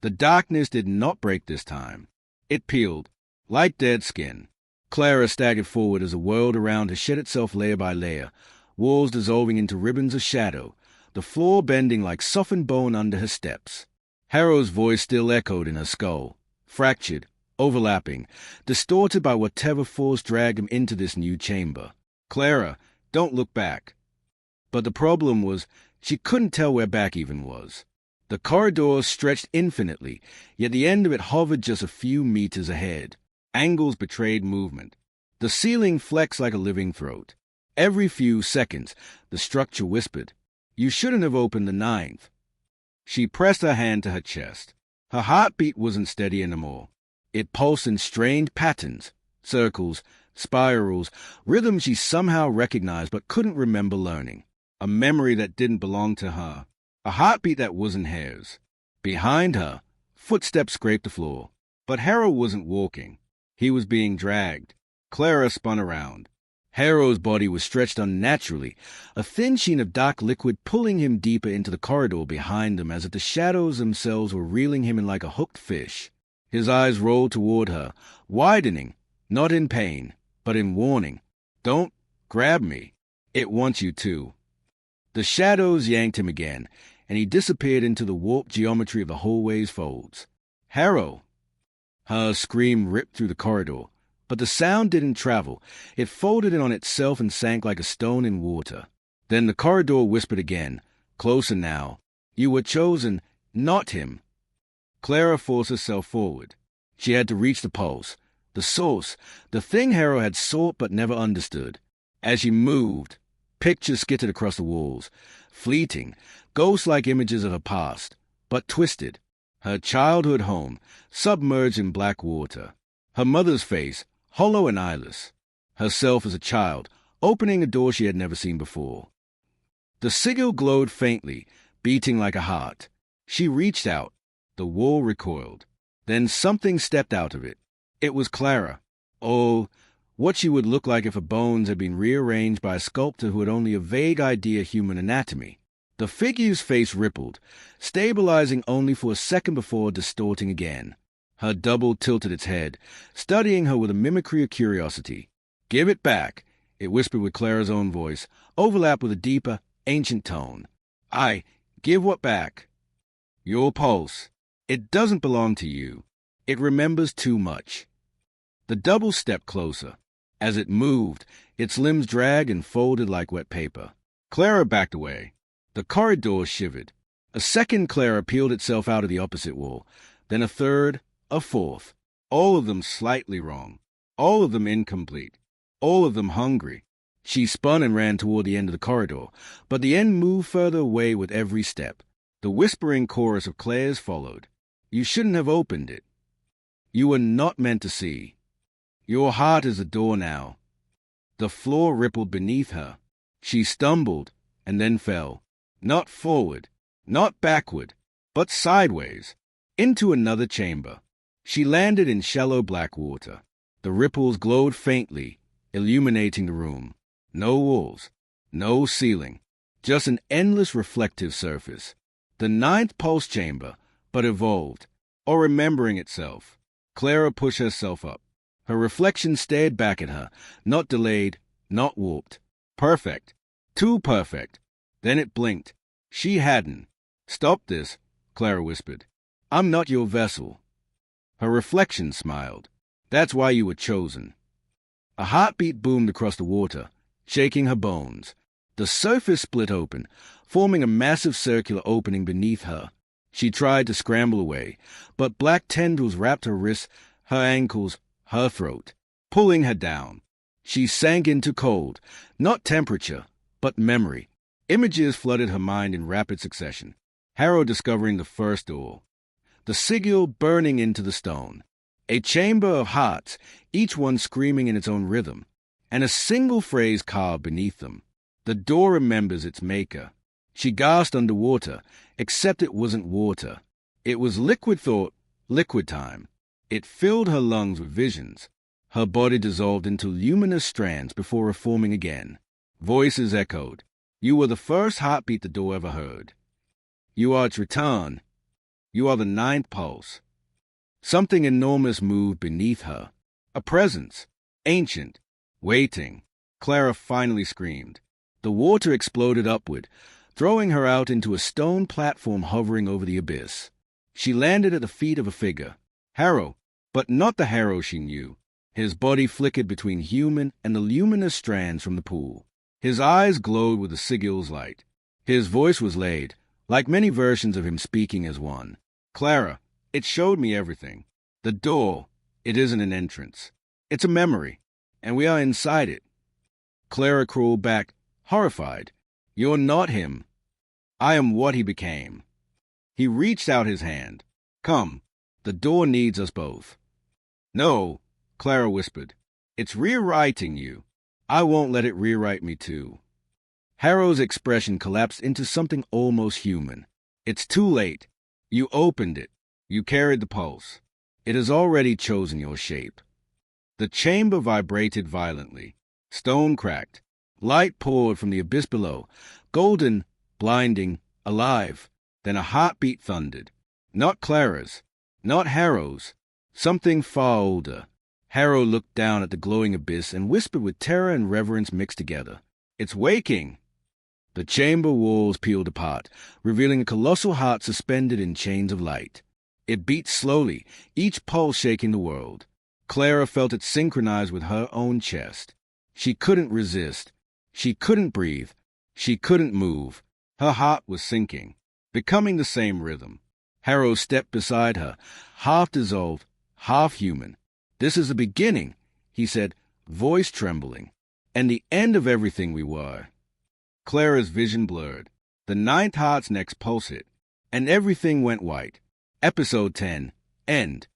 The darkness did not break this time. It peeled, like dead skin. Clara staggered forward as the world around her shed itself layer by layer, walls dissolving into ribbons of shadow, the floor bending like softened bone under her steps. Harrow's voice still echoed in her skull, fractured, overlapping, distorted by whatever force dragged him into this new chamber. Clara, don't look back. But the problem was, she couldn't tell where back even was. The corridor stretched infinitely, yet the end of it hovered just a few meters ahead. Angles betrayed movement. The ceiling flexed like a living throat. Every few seconds, the structure whispered, "You shouldn't have opened the ninth." She pressed her hand to her chest. Her heartbeat wasn't steady anymore. It pulsed in strange patterns, circles, spirals, rhythms she somehow recognized but couldn't remember learning. A memory that didn't belong to her. A heartbeat that wasn't hers. Behind her, footsteps scraped the floor. But Harrow wasn't walking. He was being dragged. Clara spun around. Harrow's body was stretched unnaturally, a thin sheen of dark liquid pulling him deeper into the corridor behind them as if the shadows themselves were reeling him in like a hooked fish. His eyes rolled toward her, widening, not in pain, but in warning. "Don't grab me. It wants you to." The shadows yanked him again, and he disappeared into the warped geometry of the hallway's folds. "Harrow!" Her scream ripped through the corridor, but the sound didn't travel. It folded in on itself and sank like a stone in water. Then the corridor whispered again, closer now. "You were chosen, not him." Clara forced herself forward. She had to reach the pulse, the source, the thing Harrow had sought but never understood. As she moved, pictures skittered across the walls, fleeting, ghost-like images of her past, but twisted. Her childhood home, submerged in black water. Her mother's face, hollow and eyeless. Herself as a child, opening a door she had never seen before. The sigil glowed faintly, beating like a heart. She reached out. The wall recoiled. Then something stepped out of it. It was Clara. Oh, what she would look like if her bones had been rearranged by a sculptor who had only a vague idea of human anatomy. The figure's face rippled, stabilizing only for a second before distorting again. Her double tilted its head, studying her with a mimicry of curiosity. "Give it back," it whispered with Clara's own voice, overlapped with a deeper, ancient tone. "I give what back?" "Your pulse. It doesn't belong to you. It remembers too much." The double stepped closer. As it moved, its limbs dragged and folded like wet paper. Clara backed away. The corridor shivered. A second Clara peeled itself out of the opposite wall, then a third, a fourth. All of them slightly wrong. All of them incomplete. All of them hungry. She spun and ran toward the end of the corridor, but the end moved further away with every step. The whispering chorus of Claire's followed. "You shouldn't have opened it. You were not meant to see. Your heart is the door now." The floor rippled beneath her. She stumbled and then fell. Not forward, not backward, but sideways, into another chamber. She landed in shallow black water. The ripples glowed faintly, illuminating the room. No walls, no ceiling, just an endless reflective surface. The ninth pulse chamber, but evolved, or remembering itself. Clara pushed herself up. Her reflection stared back at her, not delayed, not warped. Perfect. Too perfect. Then it blinked. She hadn't. "Stop this," Clara whispered. "I'm not your vessel." Her reflection smiled. "That's why you were chosen." A heartbeat boomed across the water, shaking her bones. The surface split open, forming a massive circular opening beneath her. She tried to scramble away, but black tendrils wrapped her wrists, her ankles, her throat, pulling her down. She sank into cold, not temperature, but memory. Images flooded her mind in rapid succession. Harrow discovering the first door. The sigil burning into the stone. A chamber of hearts, each one screaming in its own rhythm, and a single phrase carved beneath them. The door remembers its maker. She gasped underwater, except it wasn't water. It was liquid thought, liquid time. It filled her lungs with visions. Her body dissolved into luminous strands before reforming again. Voices echoed. "You were the first heartbeat the door ever heard. You are its return." You are the ninth pulse. Something enormous moved beneath her. A presence. Ancient. Waiting. Clara finally screamed. The water exploded upward, throwing her out into a stone platform hovering over the abyss. She landed at the feet of a figure. Harrow, but not the Harrow she knew. His body flickered between human and the luminous strands from the pool. His eyes glowed with the sigil's light. His voice was laid, like many versions of him speaking as one. Clara, it showed me everything. The door, it isn't an entrance. It's a memory, and we are inside it. Clara crawled back, horrified. You're not him. I am what he became. He reached out his hand. Come, the door needs us both. No, Clara whispered. It's rewriting you. I won't let it rewrite me too. Harrow's expression collapsed into something almost human. It's too late. You opened it. You carried the pulse. It has already chosen your shape. The chamber vibrated violently. Stone cracked. Light poured from the abyss below, golden, blinding, alive. Then a heartbeat thundered. Not Clara's. Not Harrow's. Something far older. Harrow looked down at the glowing abyss and whispered with terror and reverence mixed together. It's waking! The chamber walls peeled apart, revealing a colossal heart suspended in chains of light. It beat slowly, each pulse shaking the world. Clara felt it synchronized with her own chest. She couldn't resist. She couldn't breathe. She couldn't move. Her heart was sinking, becoming the same rhythm. Harrow stepped beside her, half dissolved, half human. This is the beginning, he said, voice trembling, and the end of everything we were. Clara's vision blurred. The ninth heart's next pulse hit, and everything went white. Episode 10. End.